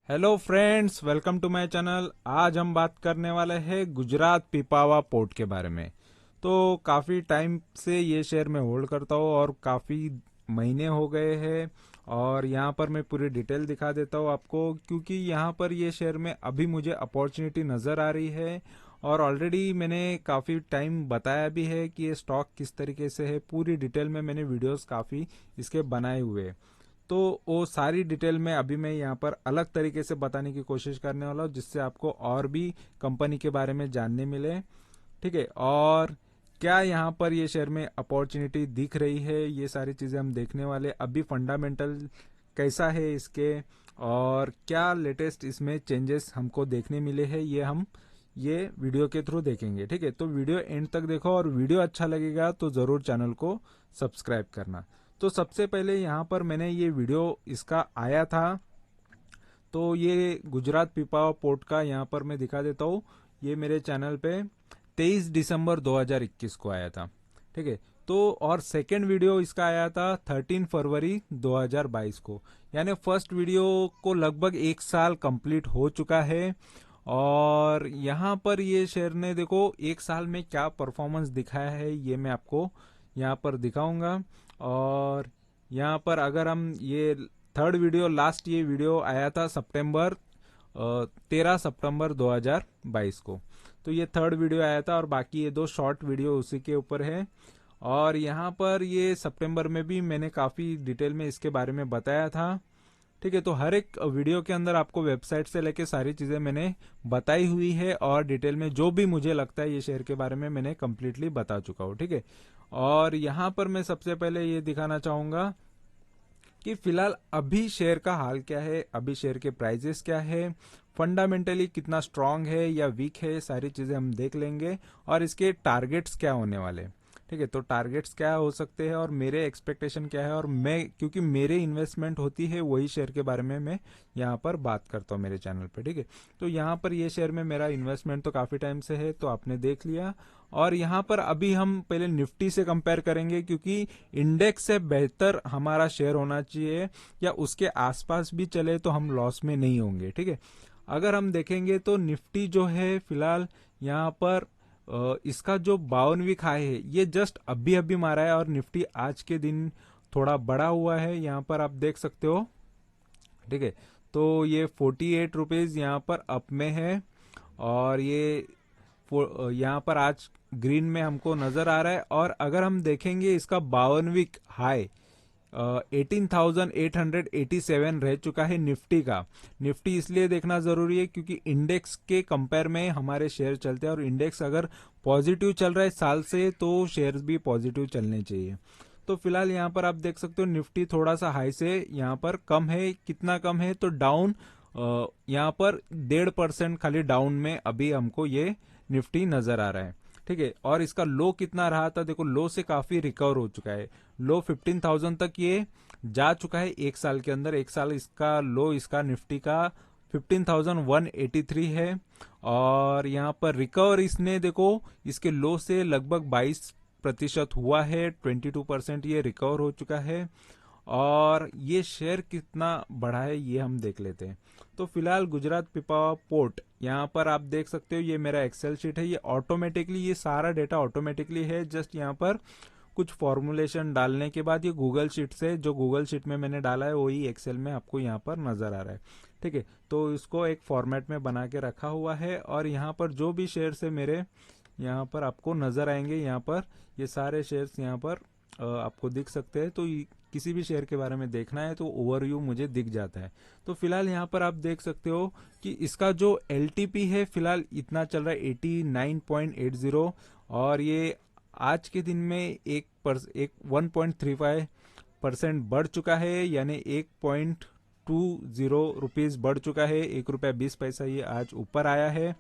Hello friends, welcome to my channel. आज हम बात करने वाले हैं गुजरात पिपावा पोर्ट के बारे में। तो काफ़ी टाइम से ये शेयर मैं होल्ड करता हूँ और काफ़ी महीने हो गए हैं। और यहाँ पर मैं पूरी डिटेल दिखा देता हूँ आपको, क्योंकि यहाँ पर ये शेयर में अभी मुझे अपॉर्चुनिटी नज़र आ रही है। और ऑलरेडी मैंने काफ़ी टाइम बताया भी है कि ये स्टॉक किस तरीके से है। पूरी डिटेल में मैंने वीडियोस काफ़ी इसके बनाए हुए हैं। तो वो सारी डिटेल में अभी मैं यहाँ पर अलग तरीके से बताने की कोशिश करने वाला हूँ, जिससे आपको और भी कंपनी के बारे में जानने मिले। ठीक है, और क्या यहाँ पर ये शेयर में अपॉर्चुनिटी दिख रही है, ये सारी चीज़ें हम देखने वाले। अभी फंडामेंटल कैसा है इसके, और क्या लेटेस्ट इसमें चेंजेस हमको देखने मिले हैं, ये हम ये वीडियो के थ्रू देखेंगे। ठीक है, तो वीडियो एंड तक देखो, और वीडियो अच्छा लगेगा तो ज़रूर चैनल को सब्सक्राइब करना। तो सबसे पहले यहाँ पर मैंने ये वीडियो इसका आया था, तो ये गुजरात पिपावा पोर्ट का यहाँ पर मैं दिखा देता हूँ। ये मेरे चैनल पे 23 दिसंबर 2021 को आया था। ठीक है, तो और सेकेंड वीडियो इसका आया था 13 फरवरी 2022 को। यानी फर्स्ट वीडियो को लगभग एक साल कंप्लीट हो चुका है। और यहाँ पर ये शेयर ने देखो एक साल में क्या परफॉर्मेंस दिखाया है, ये मैं आपको यहाँ पर दिखाऊंगा। और यहाँ पर अगर हम ये थर्ड वीडियो, लास्ट ये वीडियो आया था सितंबर 13 सितंबर 2022 को। तो ये थर्ड वीडियो आया था, और बाकी ये दो शॉर्ट वीडियो उसी के ऊपर है। और यहाँ पर ये सितंबर में भी मैंने काफ़ी डिटेल में इसके बारे में बताया था। ठीक है, तो हर एक वीडियो के अंदर आपको वेबसाइट से लेके सारी चीज़ें मैंने बताई हुई है, और डिटेल में जो भी मुझे लगता है ये शेयर के बारे में मैंने कम्प्लीटली बता चुका हूँ। ठीक है, और यहाँ पर मैं सबसे पहले ये दिखाना चाहूँगा कि फिलहाल अभी शेयर का हाल क्या है, अभी शेयर के प्राइजेस क्या है, फंडामेंटली कितना स्ट्रांग है या वीक है, सारी चीज़ें हम देख लेंगे। और इसके टारगेट्स क्या होने वाले। ठीक है, तो टारगेट्स क्या हो सकते हैं और मेरे एक्सपेक्टेशन क्या है, और मैं क्योंकि मेरे इन्वेस्टमेंट होती है वही शेयर के बारे में मैं यहाँ पर बात करता हूँ मेरे चैनल पे। ठीक है, तो यहाँ पर ये शेयर में मेरा इन्वेस्टमेंट तो काफ़ी टाइम से है, तो आपने देख लिया। और यहाँ पर अभी हम पहले निफ्टी से कंपेयर करेंगे, क्योंकि इंडेक्स से बेहतर हमारा शेयर होना चाहिए, या उसके आसपास भी चले तो हम लॉस में नहीं होंगे। ठीक है, अगर हम देखेंगे तो निफ्टी जो है फिलहाल यहाँ पर इसका जो 52वीं हाई है ये जस्ट अभी अभी मारा है, और निफ्टी आज के दिन थोड़ा बड़ा हुआ है, यहाँ पर आप देख सकते हो। ठीक है, तो ये 48 रुपीज़ यहाँ पर अप में है। और ये यहाँ पर आज ग्रीन में हमको नजर आ रहा है। और अगर हम देखेंगे इसका 52वीं हाई 18,887 रह चुका है निफ्टी का। निफ्टी इसलिए देखना जरूरी है क्योंकि इंडेक्स के कंपेयर में हमारे शेयर चलते हैं, और इंडेक्स अगर पॉजिटिव चल रहा है साल से तो शेयर भी पॉजिटिव चलने चाहिए। तो फिलहाल यहाँ पर आप देख सकते हो निफ्टी थोड़ा सा हाई से यहाँ पर कम है। कितना कम है तो डाउन, यहाँ पर 1.5% खाली डाउन में अभी हमको ये निफ्टी नजर आ रहा है। ठीक है, और इसका लो कितना रहा था, देखो लो से काफी रिकवर हो चुका है। लो 15,000 तक ये जा चुका है एक साल के अंदर। एक साल इसका लो, इसका निफ्टी का 15,183 है। और यहाँ पर रिकवर इसने देखो इसके लो से लगभग 22% हुआ है, 22% ये रिकवर हो चुका है। और ये शेयर कितना बढ़ा है ये हम देख लेते हैं। तो फिलहाल गुजरात पिपावा पोर्ट यहाँ पर आप देख सकते हो, ये मेरा एक्सेल शीट है। ये ऑटोमेटिकली, ये सारा डेटा ऑटोमेटिकली है। जस्ट यहाँ पर कुछ फॉर्मुलेशन डालने के बाद ये गूगल शीट से, जो गूगल शीट में मैंने डाला है वही एक्सेल में आपको यहाँ पर नजर आ रहा है। ठीक है, तो इसको एक फॉर्मेट में बना के रखा हुआ है। और यहाँ पर जो भी शेयर्स है मेरे यहाँ पर आपको नजर आएंगे। यहाँ पर ये सारे शेयर्स यहाँ पर आपको दिख सकते हैं। तो किसी भी शेयर के बारे में देखना है तो ओवरव्यू मुझे दिख जाता है। तो फिलहाल यहाँ पर आप देख सकते हो कि इसका जो LTP है फिलहाल इतना चल रहा है 89.80। और ये आज के दिन में एक 1.35% बढ़ चुका है, यानी 1.20 रुपीज बढ़ चुका है। 1 रुपया 20 पैसा ये आज ऊपर आया है।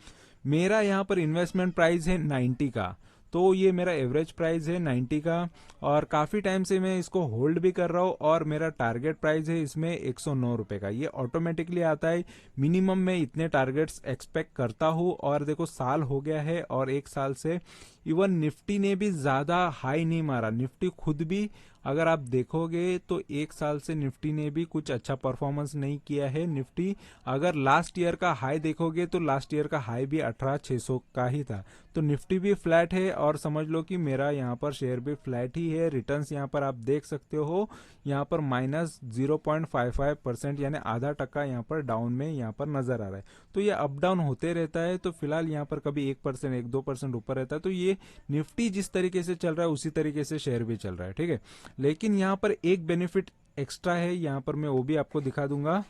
मेरा यहाँ पर इन्वेस्टमेंट प्राइस है 90 का, तो ये मेरा एवरेज प्राइस है 90 का। और काफ़ी टाइम से मैं इसको होल्ड भी कर रहा हूँ, और मेरा टारगेट प्राइस है इसमें 109 रुपये का। ये ऑटोमेटिकली आता है। मिनिमम में इतने टारगेट्स एक्सपेक्ट करता हूँ। और देखो साल हो गया है, और एक साल से इवन निफ्टी ने भी ज्यादा हाई नहीं मारा। निफ्टी खुद भी अगर आप देखोगे तो एक साल से निफ्टी ने भी कुछ अच्छा परफॉर्मेंस नहीं किया है। निफ्टी अगर लास्ट ईयर का हाई देखोगे तो लास्ट ईयर का हाई भी 18,600 का ही था। तो निफ्टी भी फ्लैट है और समझ लो कि मेरा यहाँ पर शेयर भी फ्लैट ही है। रिटर्न्स यहाँ पर आप देख सकते हो, यहाँ पर -0.55% यानी आधा टक्का यहाँ पर डाउन में यहाँ पर नजर आ रहा है। तो ये अप डाउन होते रहता है। तो फिलहाल यहाँ पर कभी 1% 1-2% ऊपर रहता है। तो ये निफ्टी जिस तरीके से चल रहा है उसी तरीके से शेयर भी चल रहा है, ठीक है। लेकिन यहाँ पर एक बेनिफिट एक्स्ट्रा है, यहाँ पर मैं वो भी आपको दिखा दूंगा,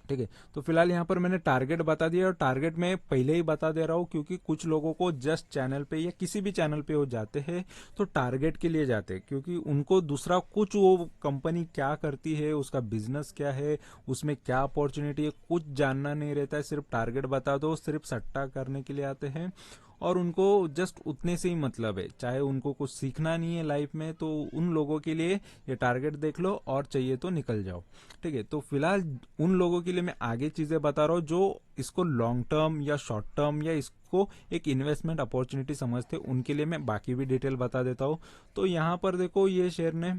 ठीक है। तो फिलहाल यहाँ पर मैंने टारगेट बता दिया और टारगेट में पहले ही बता दे रहा हूँ क्योंकि कुछ लोगों को जस्ट चैनल पे या किसी भी चैनल पे वो जाते हैं तो टारगेट के लिए जाते हैं, क्योंकि उनको दूसरा कुछ वो कंपनी क्या करती है, उसका बिजनेस क्या है, उसमें क्या अपॉर्चुनिटी है, कुछ जानना नहीं रहता है। सिर्फ टारगेट बता दो, सिर्फ सट्टा करने के लिए आते हैं और उनको जस्ट उतने से ही मतलब है, चाहे उनको कुछ सीखना नहीं है लाइफ में। तो उन लोगों के लिए ये टारगेट देख लो और चाहिए तो निकल जाओ, ठीक है। तो फिलहाल उन लोगों के लिए मैं आगे चीजें बता रहा हूँ जो इसको लॉन्ग टर्म या शॉर्ट टर्म या इसको एक इन्वेस्टमेंट अपॉर्चुनिटी समझते, उनके लिए मैं बाकी भी डिटेल बता देता हूँ। तो यहाँ पर देखो, ये शेयर ने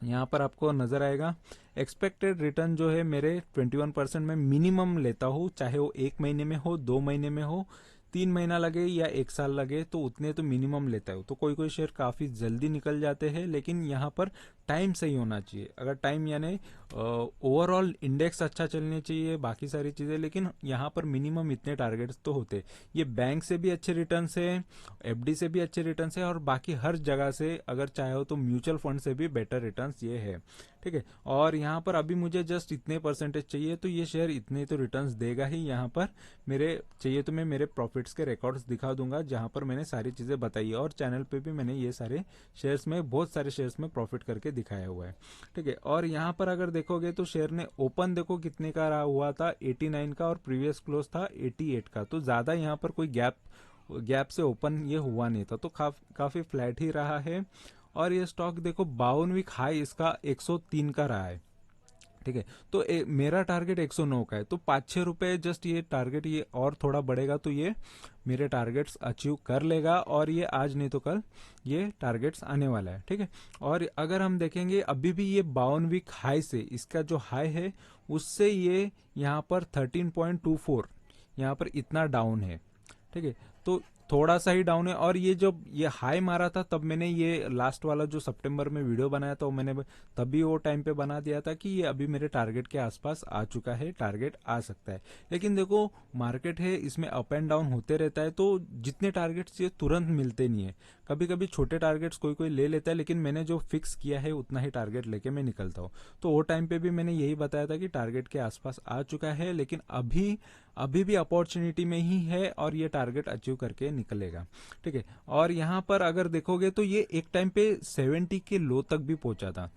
यहाँ पर आपको नजर आएगा एक्सपेक्टेड रिटर्न जो है मेरे 21% में मिनिमम लेता हूँ, चाहे वो 1 महीने में हो, 2 महीने में हो, 3 महीना लगे या 1 साल लगे, तो उतने तो मिनिमम लेता है। तो कोई कोई शेयर काफी जल्दी निकल जाते हैं, लेकिन यहाँ पर टाइम सही होना चाहिए। अगर टाइम यानी ओवरऑल इंडेक्स अच्छा चलने चाहिए, बाकी सारी चीजें, लेकिन यहाँ पर मिनिमम इतने टारगेट्स तो होते। ये बैंक से भी अच्छे रिटर्न है, एफडी से भी अच्छे रिटर्न है और बाकी हर जगह से अगर चाहो तो म्यूचुअल फंड से भी बेटर रिटर्न ये है, ठीक है। और यहाँ पर अभी मुझे जस्ट इतने परसेंटेज चाहिए, तो ये शेयर इतने तो रिटर्न्स देगा ही। यहाँ पर मेरे चाहिए तो मैं मेरे प्रॉफिट्स के रिकॉर्ड्स दिखा दूंगा जहां पर मैंने सारी चीजें बताई है, और चैनल पे भी मैंने ये सारे शेयर्स में, बहुत सारे शेयर्स में प्रॉफिट करके दिखाया हुआ है, ठीक है। और यहाँ पर अगर देखोगे तो शेयर ने ओपन देखो कितने का रहा हुआ था, 89 का, और प्रीवियस क्लोज था 88 का। तो ज्यादा यहाँ पर कोई गैप से ओपन ये हुआ नहीं था, तो काफी फ्लैट ही रहा है। और ये स्टॉक देखो 52 वीक हाई इसका 103 का रहा है, ठीक है। तो मेरा टारगेट 109 का है, तो 5-6 रुपए जस्ट ये टारगेट, ये और थोड़ा बढ़ेगा तो ये मेरे टारगेट्स अचीव कर लेगा, और ये आज नहीं तो कल ये टारगेट्स आने वाला है, ठीक है। और अगर हम देखेंगे अभी भी ये 52 वीक हाई से, इसका जो हाई है उससे ये यहाँ पर 13.24 यहाँ पर इतना डाउन है, ठीक है। तो थोड़ा सा ही डाउन है। और ये जब ये हाई मारा था तब मैंने ये लास्ट वाला जो सितंबर में वीडियो बनाया था, वो मैंने तभी वो टाइम पे बना दिया था कि ये अभी मेरे टारगेट के आसपास आ चुका है, टारगेट आ सकता है। लेकिन देखो मार्केट है, इसमें अप एंड डाउन होते रहता है, तो जितने टारगेट्स ये तुरंत मिलते नहीं है। कभी कभी छोटे टारगेट्स कोई कोई ले लेता है, लेकिन मैंने जो फिक्स किया है उतना ही टारगेट लेके मैं निकलता हूँ। तो वो टाइम पे भी मैंने यही बताया था कि टारगेट के आसपास आ चुका है, लेकिन अभी भी अपॉर्चुनिटी में ही है और ये टारगेट अचीव करके निकलेगा, ठीक है। और यहाँ पर अगर देखोगे तो ये एक टाइम पे 70 के लो तक भी पहुंचा था।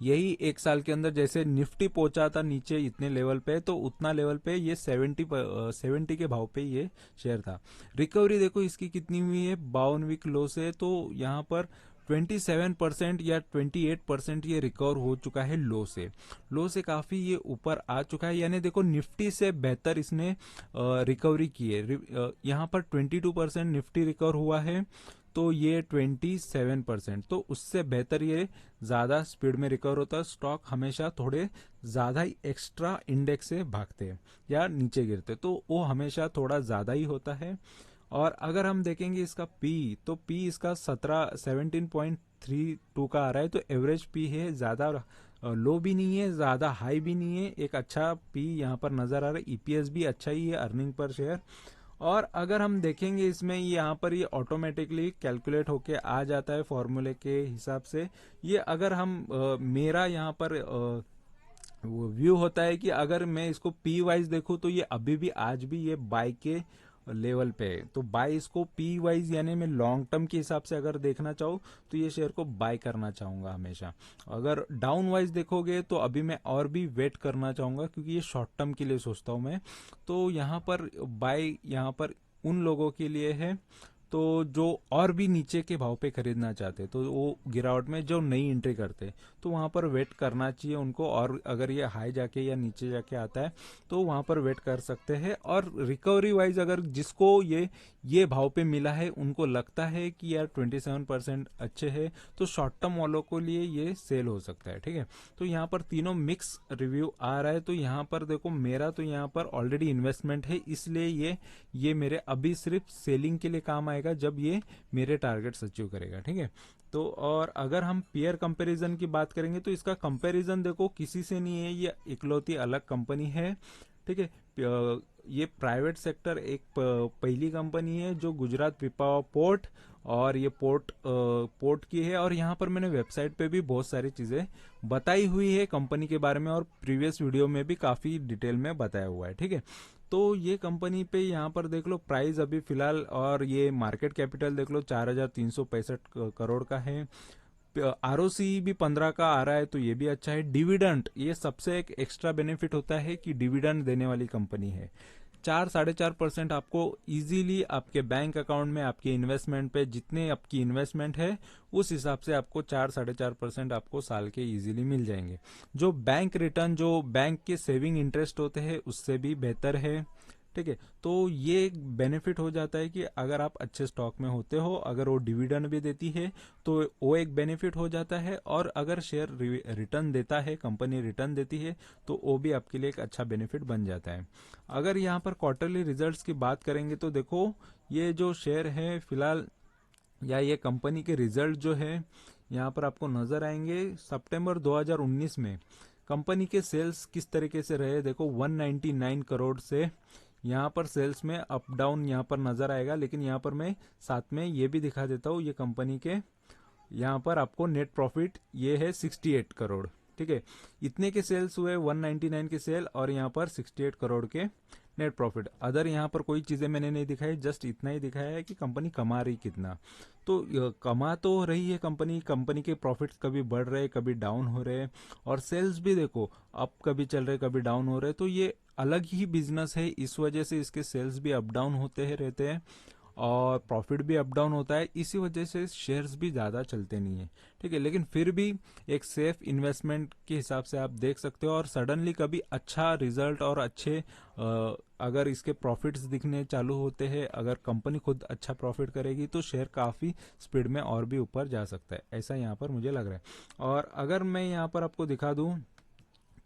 यही एक साल के अंदर जैसे निफ्टी पहुंचा था नीचे इतने लेवल पे, तो उतना लेवल पे ये 70 के भाव पे ये शेयर था। रिकवरी देखो इसकी कितनी हुई है 52 वीक लो से, तो यहाँ पर 27% या 28% ये रिकवर हो चुका है लो से काफी ये ऊपर आ चुका है। यानी देखो निफ्टी से बेहतर इसने रिकवरी की है। यहाँ पर 22% निफ्टी रिकवर हुआ है, तो ये 27%, तो उससे बेहतर ये ज्यादा स्पीड में रिकवर होता है। स्टॉक हमेशा थोड़े ज्यादा ही एक्स्ट्रा इंडेक्स से भागते हैं या नीचे गिरते, तो वो हमेशा थोड़ा ज्यादा ही होता है। और अगर हम देखेंगे इसका पी, तो पी इसका 17.32 का आ रहा है, तो एवरेज पी है, ज्यादा लो भी नहीं है, ज्यादा हाई भी नहीं है, एक अच्छा पी यहाँ पर नजर आ रहा है। ईपीएस भी अच्छा ही है, अर्निंग पर शेयर। और अगर हम देखेंगे इसमें यहाँ पर ये ऑटोमेटिकली कैलकुलेट होके आ जाता है फॉर्मूले के हिसाब से। ये अगर हम मेरा यहाँ पर वो व्यू होता है कि अगर मैं इसको पी वाइज देखूं तो ये अभी भी आज भी ये बाय के लेवल पे है, तो बाय इसको पी वाइज यानी मैं लॉन्ग टर्म के हिसाब से अगर देखना चाहूँ तो ये शेयर को बाय करना चाहूंगा हमेशा। अगर डाउन वाइज देखोगे तो अभी मैं और भी वेट करना चाहूंगा, क्योंकि ये शॉर्ट टर्म के लिए सोचता हूं मैं। तो यहाँ पर बाय यहाँ पर उन लोगों के लिए है तो जो और भी नीचे के भाव पे खरीदना चाहते तो वो गिरावट में जो नई एंट्री करते तो वहां पर वेट करना चाहिए उनको, और अगर ये हाई जाके या नीचे जाके आता है तो वहां पर वेट कर सकते हैं। और रिकवरी वाइज अगर जिसको ये भाव पे मिला है उनको लगता है कि यार 27% अच्छे है, तो शॉर्ट टर्म वालों को लिए ये सेल हो सकता है। ठीक है, तो यहाँ पर तीनों मिक्स रिव्यू आ रहा है। तो यहाँ पर देखो मेरा तो यहाँ पर ऑलरेडी इन्वेस्टमेंट है, इसलिए ये मेरे अभी सिर्फ सेलिंग के लिए काम आएगा जब ये मेरे टारगेट्स अचीव करेगा। ठीक है, तो और अगर हम पेयर कंपैरिजन की बात करेंगे तो इसका कंपैरिजन देखो किसी से नहीं है, ये इकलौती अलग कंपनी है। ठीक है, ये प्राइवेट सेक्टर एक पहली कंपनी है जो गुजरात पिपावाव पोर्ट, और ये पोर्ट की है। और यहाँ पर मैंने वेबसाइट पे भी बहुत सारी चीजें बताई हुई है कंपनी के बारे में, और प्रीवियस वीडियो में भी काफी डिटेल में बताया हुआ है। ठीक है, तो ये कंपनी पे यहाँ पर देख लो प्राइस अभी फिलहाल, और ये मार्केट कैपिटल देख लो 4,365 करोड़ का है। आरओसी भी 15 का आ रहा है, तो ये भी अच्छा है। डिविडेंड, ये सबसे एक एक्स्ट्रा बेनिफिट होता है कि डिविडेंड देने वाली कंपनी है। 4-4.5% आपको इजीली आपके बैंक अकाउंट में, आपके इन्वेस्टमेंट पे जितने आपकी इन्वेस्टमेंट है उस हिसाब से आपको 4-4.5% आपको साल के इजीली मिल जाएंगे। जो बैंक रिटर्न, जो बैंक के सेविंग इंटरेस्ट होते हैं उससे भी बेहतर है। ठीक है, तो ये एक बेनिफिट हो जाता है कि अगर आप अच्छे स्टॉक में होते हो, अगर वो डिविडेंड भी देती है तो वो एक बेनिफिट हो जाता है, और अगर शेयर रिटर्न देता है, कंपनी रिटर्न देती है, तो वो भी आपके लिए एक अच्छा बेनिफिट बन जाता है। अगर यहाँ पर क्वार्टरली रिजल्ट्स की बात करेंगे तो देखो ये जो शेयर है फिलहाल, या ये कंपनी के रिजल्ट जो है यहाँ पर आपको नजर आएंगे। सितंबर 2019 में कंपनी के सेल्स किस तरीके से रहे, देखो 199 करोड़ से यहाँ पर सेल्स में अप डाउन यहाँ पर नजर आएगा। लेकिन यहाँ पर मैं साथ में ये भी दिखा देता हूँ, ये कंपनी के यहाँ पर आपको नेट प्रॉफिट ये है 68 करोड़। ठीक है, इतने के सेल्स हुए 199 के सेल, और यहाँ पर 68 करोड़ के नेट प्रॉफिट। अदर यहाँ पर कोई चीजें मैंने नहीं दिखाई, जस्ट इतना ही दिखाया है कि कंपनी कमा रही कितना। तो कमा तो रही है कंपनी के प्रॉफिट्स कभी बढ़ रहे कभी डाउन हो रहे, और सेल्स भी देखो अप कभी चल रहे कभी डाउन हो रहे। तो ये अलग ही बिजनेस है, इस वजह से इसके सेल्स भी अप डाउन होते हैं रहते हैं, और प्रॉफिट भी अप डाउन होता है, इसी वजह से शेयर्स भी ज़्यादा चलते नहीं है। ठीक है, लेकिन फिर भी एक सेफ इन्वेस्टमेंट के हिसाब से आप देख सकते हो। और सडनली कभी अच्छा रिजल्ट और अच्छे अगर इसके प्रॉफिट्स दिखने चालू होते हैं, अगर कंपनी खुद अच्छा प्रॉफिट करेगी तो शेयर काफ़ी स्पीड में और भी ऊपर जा सकता है, ऐसा यहाँ पर मुझे लग रहा है। और अगर मैं यहाँ पर आपको दिखा दूँ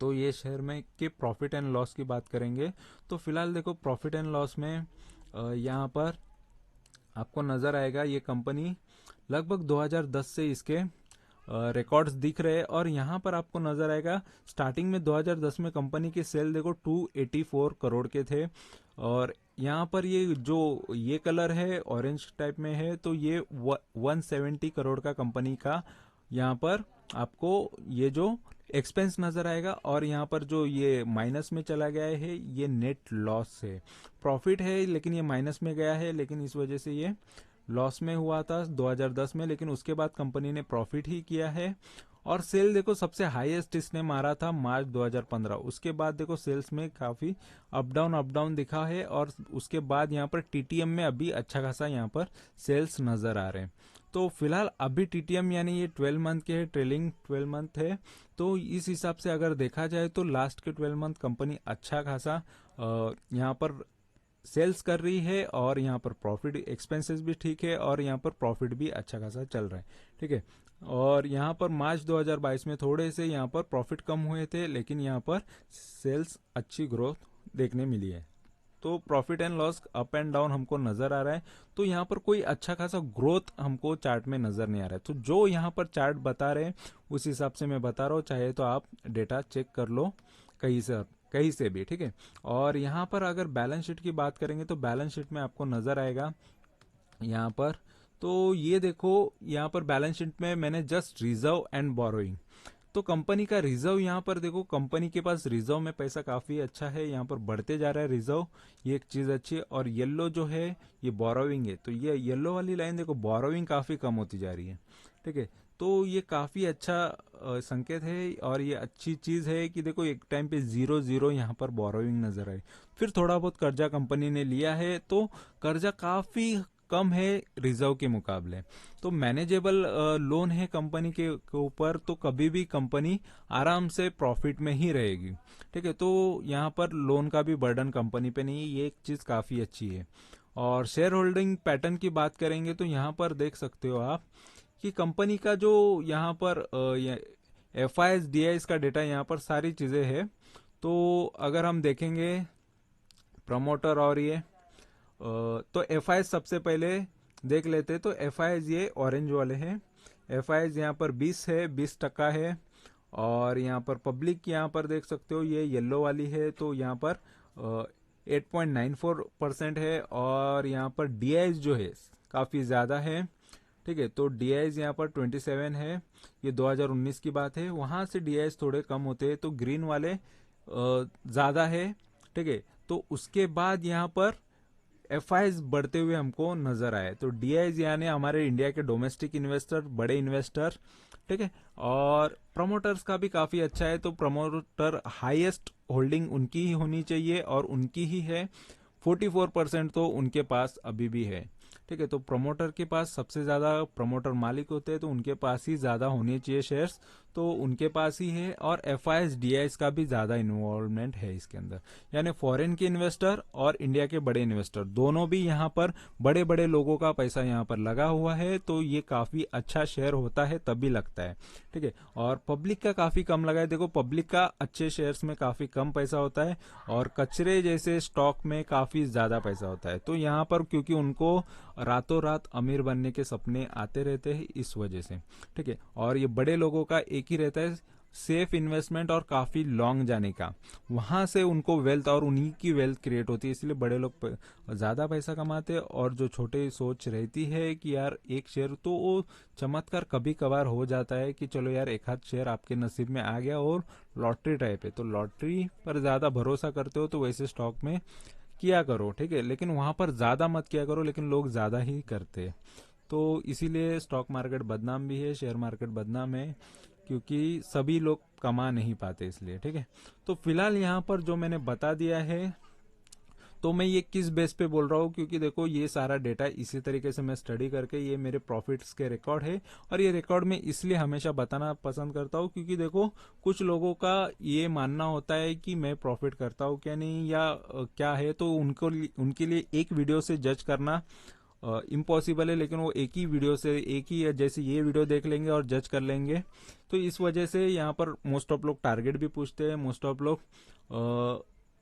तो ये शेयर में के प्रॉफिट एंड लॉस की बात करेंगे तो फिलहाल देखो प्रॉफिट एंड लॉस में यहाँ पर आपको नजर आएगा ये कंपनी लगभग 2010 से इसके रिकॉर्ड्स दिख रहे हैं। और यहाँ पर आपको नजर आएगा स्टार्टिंग में 2010 में कंपनी के सेल देखो 284 करोड़ के थे, और यहाँ पर ये जो ये कलर है ऑरेंज टाइप में है, तो ये 170 करोड़ का कंपनी का यहाँ पर आपको ये जो एक्सपेंस नजर आएगा। और यहाँ पर जो ये माइनस में चला गया है ये नेट लॉस है। प्रॉफिट है लेकिन ये माइनस में गया है, लेकिन इस वजह से ये लॉस में हुआ था 2010 में, लेकिन उसके बाद कंपनी ने प्रॉफिट ही किया है। और सेल देखो सबसे हाईएस्ट इसने मारा था मार्च 2015, उसके बाद देखो सेल्स में काफी अप डाउन दिखा है। और उसके बाद यहाँ पर टीटीएम में अभी अच्छा खासा यहाँ पर सेल्स नजर आ रहे हैं। तो फिलहाल अभी टीटीएम यानी ये 12 मंथ के है, ट्रेलिंग 12 मंथ है। तो इस हिसाब से अगर देखा जाए तो लास्ट के 12 मंथ कंपनी अच्छा खासा यहाँ पर सेल्स कर रही है, और यहाँ पर प्रॉफिट एक्सपेंसेस भी ठीक है, और यहाँ पर प्रॉफिट भी अच्छा खासा चल रहा है। ठीक है, और यहाँ पर मार्च 2022 में थोड़े से यहाँ पर प्रॉफिट कम हुए थे, लेकिन यहाँ पर सेल्स अच्छी ग्रोथ देखने मिली है। तो profit and loss up and down हमको नजर आ रहा है। तो यहाँ पर कोई अच्छा खासा ग्रोथ हमको चार्ट में नजर नहीं आ रहा है। तो जो यहाँ पर चार्ट बता रहे हैं उस हिसाब से मैं बता रहा हूँ, चाहे तो आप डेटा चेक कर लो कहीं से भी। ठीक है, और यहाँ पर अगर बैलेंस शीट की बात करेंगे तो बैलेंस शीट में आपको नजर आएगा यहाँ पर, तो ये देखो यहाँ पर बैलेंस शीट में मैंने जस्ट रिजर्व एंड बोरोइंग, तो कंपनी का रिजर्व यहाँ पर देखो कंपनी के पास रिजर्व में पैसा काफी अच्छा है, यहाँ पर बढ़ते जा रहा है रिजर्व, ये एक चीज अच्छी है। और येलो जो है ये बोरोइंग है, तो ये येलो वाली लाइन देखो बोरोइंग काफी कम होती जा रही है। ठीक है, तो ये काफी अच्छा संकेत है, और ये अच्छी चीज है कि देखो एक टाइम पे 0-0 यहाँ पर बोरोइंग नजर आए। फिर थोड़ा बहुत कर्जा कंपनी ने लिया है, तो कर्जा काफी कम है रिजर्व के मुकाबले। तो मैनेजेबल लोन है कंपनी के ऊपर, तो कभी भी कंपनी आराम से प्रॉफिट में ही रहेगी। ठीक है, तो यहाँ पर लोन का भी बर्डन कंपनी पे नहीं है, ये एक चीज काफी अच्छी है। और शेयर होल्डिंग पैटर्न की बात करेंगे तो यहाँ पर देख सकते हो आप कि कंपनी का जो यहाँ पर F I S D I S का डेटा, यहाँ पर सारी चीजें है। तो अगर हम देखेंगे प्रमोटर और ये तो एफ आई एस सबसे पहले देख लेते, तो एफ आई एस ये ऑरेंज वाले हैं। एफ आई एस यहाँ पर 20 है, 20% है। और यहाँ पर पब्लिक यहाँ पर देख सकते हो ये येलो वाली है, तो यहाँ पर 8.94% है। और यहाँ पर डी आई एस जो है काफी ज्यादा है। ठीक है, तो डी आई एस यहाँ पर 27 है, ये 2019 की बात है। वहां से डी आई एस थोड़े कम होते हैं, तो ग्रीन वाले ज्यादा है। ठीक है, तो उसके बाद यहाँ पर एफ आई एस बढ़ते हुए हमको नजर आए, तो डी आई एस यानी हमारे इंडिया के डोमेस्टिक इन्वेस्टर, बड़े इन्वेस्टर। ठीक है, और प्रमोटर्स का भी काफी अच्छा है, तो प्रमोटर हाईएस्ट होल्डिंग उनकी ही होनी चाहिए और उनकी ही है। 44% तो उनके पास अभी भी है। ठीक है, तो प्रमोटर के पास सबसे ज्यादा प्रमोटर मालिक होते हैं, तो उनके पास ही ज्यादा होने चाहिए शेयर्स, तो उनके पास ही है। और F I S D I S का भी ज्यादा इन्वॉल्वमेंट है इसके अंदर, यानी फॉरेन के इन्वेस्टर और इंडिया के बड़े इन्वेस्टर दोनों भी यहाँ पर बड़े बड़े लोगों का पैसा यहाँ पर लगा हुआ है, तो ये काफी अच्छा शेयर होता है तभी लगता है। ठीक है, और पब्लिक का काफी कम लगा है। देखो पब्लिक का अच्छे शेयर्स में काफी कम पैसा होता है और कचरे जैसे स्टॉक में काफी ज्यादा पैसा होता है। तो यहाँ पर क्योंकि उनको रातों रात अमीर बनने के सपने आते रहते हैं इस वजह से। ठीक है, और ये बड़े लोगों का एक ही रहता है सेफ इन्वेस्टमेंट और काफी लॉन्ग जाने का, वहां से उनको वेल्थ और उन्हीं की वेल्थ क्रिएट होती है, इसलिए बड़े लोग ज्यादा पैसा कमाते हैं। और जो छोटे सोच रहती है कि यार एक शेयर, तो वो चमत्कार कभी कभार हो जाता है कि चलो यार एक आध शेयर आपके नसीब में आ गया और लॉटरी टाइप है, तो लॉटरी पर ज्यादा भरोसा करते हो तो वैसे स्टॉक में किया करो। ठीक है, लेकिन वहां पर ज्यादा मत किया करो, लेकिन लोग ज्यादा ही करते हैं। तो इसीलिए स्टॉक मार्केट बदनाम भी है, शेयर मार्केट बदनाम है, क्योंकि सभी लोग कमा नहीं पाते इसलिए। ठीक है, तो फिलहाल यहाँ पर जो मैंने बता दिया है, तो मैं ये किस बेस पे बोल रहा हूँ, क्योंकि देखो ये सारा डेटा इसी तरीके से मैं स्टडी करके ये मेरे प्रॉफिट्स के रिकॉर्ड है। और ये रिकॉर्ड में इसलिए हमेशा बताना पसंद करता हूँ क्योंकि देखो कुछ लोगों का ये मानना होता है कि मैं प्रॉफिट करता हूँ क्या नहीं, या क्या है, तो उनके लिए एक वीडियो से जज करना इम्पॉसिबल है। लेकिन वो एक ही वीडियो से, एक ही जैसे ये वीडियो देख लेंगे और जज कर लेंगे। तो इस वजह से यहाँ पर मोस्ट ऑफ लोग टारगेट भी पूछते हैं, मोस्ट ऑफ लोग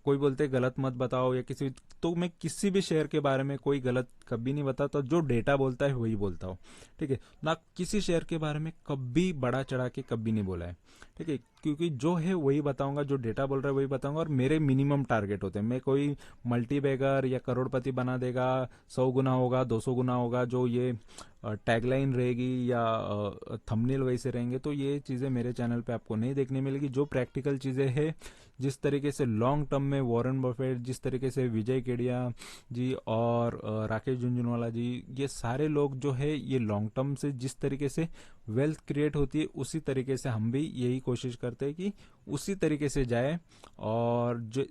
कोई बोलते गलत मत बताओ या किसी, तो मैं किसी भी शेयर के बारे में कोई गलत कभी नहीं बताता, जो डेटा बोलता है वही बोलता हूँ। ठीक है, ना किसी शेयर के बारे में कभी बड़ा चढ़ा के कभी नहीं बोला है। ठीक है, क्योंकि जो है वही बताऊंगा, जो डेटा बोल रहा है वही बताऊंगा, और मेरे मिनिमम टारगेट होते हैं। मैं कोई मल्टी बैगर या करोड़पति बना देगा, 100 गुना होगा, 200 गुना होगा, जो ये टैगलाइन रहेगी या थंबनेल वैसे रहेंगे, तो ये चीजें मेरे चैनल पे आपको नहीं देखने मिलेगी। जो प्रैक्टिकल चीजें हैं, जिस तरीके से लॉन्ग टर्म में वॉरेन बफेट, जिस तरीके से विजय केडिया जी और राकेश झुंझुनवाला जी, ये सारे लोग जो है ये लॉन्ग टर्म से जिस तरीके से वेल्थ क्रिएट होती है, उसी तरीके से हम भी यही कोशिश करते हैं कि उसी तरीके से जाए। और जो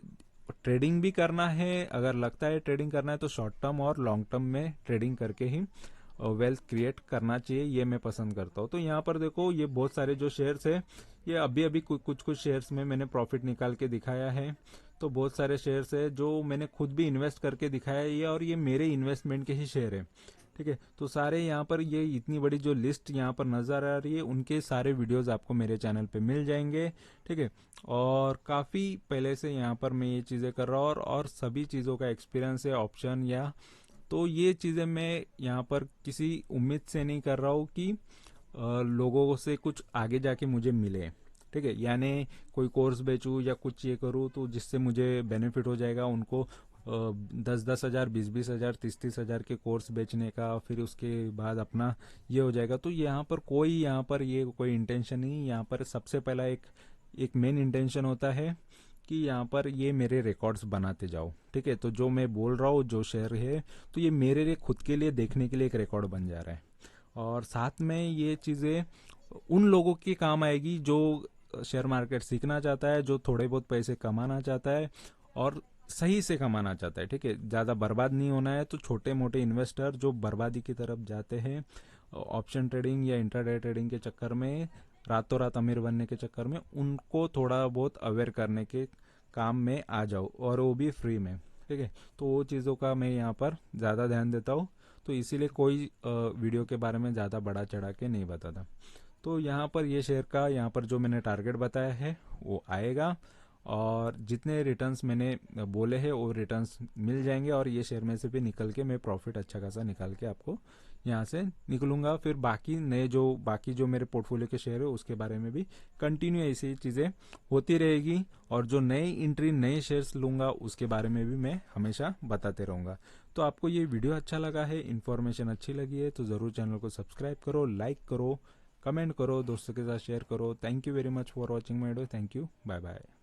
ट्रेडिंग भी करना है, अगर लगता है ट्रेडिंग करना है, तो शॉर्ट टर्म और लॉन्ग टर्म में ट्रेडिंग करके ही वेल्थ क्रिएट करना चाहिए, ये मैं पसंद करता हूँ। तो यहाँ पर देखो ये बहुत सारे जो शेयर्स है, ये अभी अभी कुछ कुछ शेयर्स में मैंने प्रॉफिट निकाल के दिखाया है। तो बहुत सारे शेयर्स है जो मैंने खुद भी इन्वेस्ट करके दिखाया है ये, और ये मेरे इन्वेस्टमेंट के ही शेयर है। ठीक है, तो सारे यहाँ पर ये इतनी बड़ी जो लिस्ट यहाँ पर नजर आ रही है, उनके सारे वीडियोस आपको मेरे चैनल पे मिल जाएंगे। ठीक है, और काफी पहले से यहाँ पर मैं ये चीजें कर रहा हूँ, और सभी चीजों का एक्सपीरियंस है ऑप्शन या, तो ये चीजें मैं यहाँ पर किसी उम्मीद से नहीं कर रहा हूँ कि लोगों से कुछ आगे जाके मुझे मिले। ठीक है, यानी कोई कोर्स बेचूं या कुछ ये करूं तो जिससे मुझे बेनिफिट हो जाएगा, उनको 10-10 हजार, 20-20 हजार, 30-30 हजार के कोर्स बेचने का, फिर उसके बाद अपना ये हो जाएगा। तो यहाँ पर ये कोई इंटेंशन नहीं। यहाँ पर सबसे पहला एक मेन इंटेंशन होता है कि यहाँ पर ये मेरे रिकॉर्ड्स बनाते जाओ। ठीक है, तो जो मैं बोल रहा हूँ, जो शेयर है, तो ये मेरे लिए खुद के लिए देखने के लिए एक रिकॉर्ड बन जा रहा है। और साथ में ये चीजें उन लोगों की काम आएगी जो शेयर मार्केट सीखना चाहता है, जो थोड़े बहुत पैसे कमाना चाहता है, और सही से कमाना चाहता है, ठीक है, ज़्यादा बर्बाद नहीं होना है, तो छोटे मोटे इन्वेस्टर जो बर्बादी की तरफ जाते हैं ऑप्शन ट्रेडिंग या इंट्राडे ट्रेडिंग के चक्कर में, रातों रात अमीर बनने के चक्कर में, उनको थोड़ा बहुत अवेयर करने के काम में आ जाओ, और वो भी फ्री में, ठीक है। तो वो चीज़ों का मैं यहाँ पर ज़्यादा ध्यान देता हूँ, तो इसीलिए कोई वीडियो के बारे में ज़्यादा बड़ा चढ़ा के नहीं बताता। तो यहाँ पर ये शेयर का यहाँ पर जो मैंने टारगेट बताया है वो आएगा, और जितने रिटर्न्स मैंने बोले हैं वो रिटर्न्स मिल जाएंगे, और ये शेयर में से भी निकल के मैं प्रॉफिट अच्छा खासा निकाल के आपको यहाँ से निकलूंगा। फिर बाकी जो मेरे पोर्टफोलियो के शेयर है उसके बारे में भी कंटिन्यू ऐसी चीज़ें होती रहेगी, और जो नई एंट्री नए शेयर्स लूंगा उसके बारे में भी मैं हमेशा बताते रहूंगा। तो आपको ये वीडियो अच्छा लगा है, इन्फॉर्मेशन अच्छी लगी है, तो ज़रूर चैनल को सब्सक्राइब करो, लाइक करो, कमेंट करो, दोस्तों के साथ शेयर करो। Thank you very much for watching my video. Thank you, bye bye.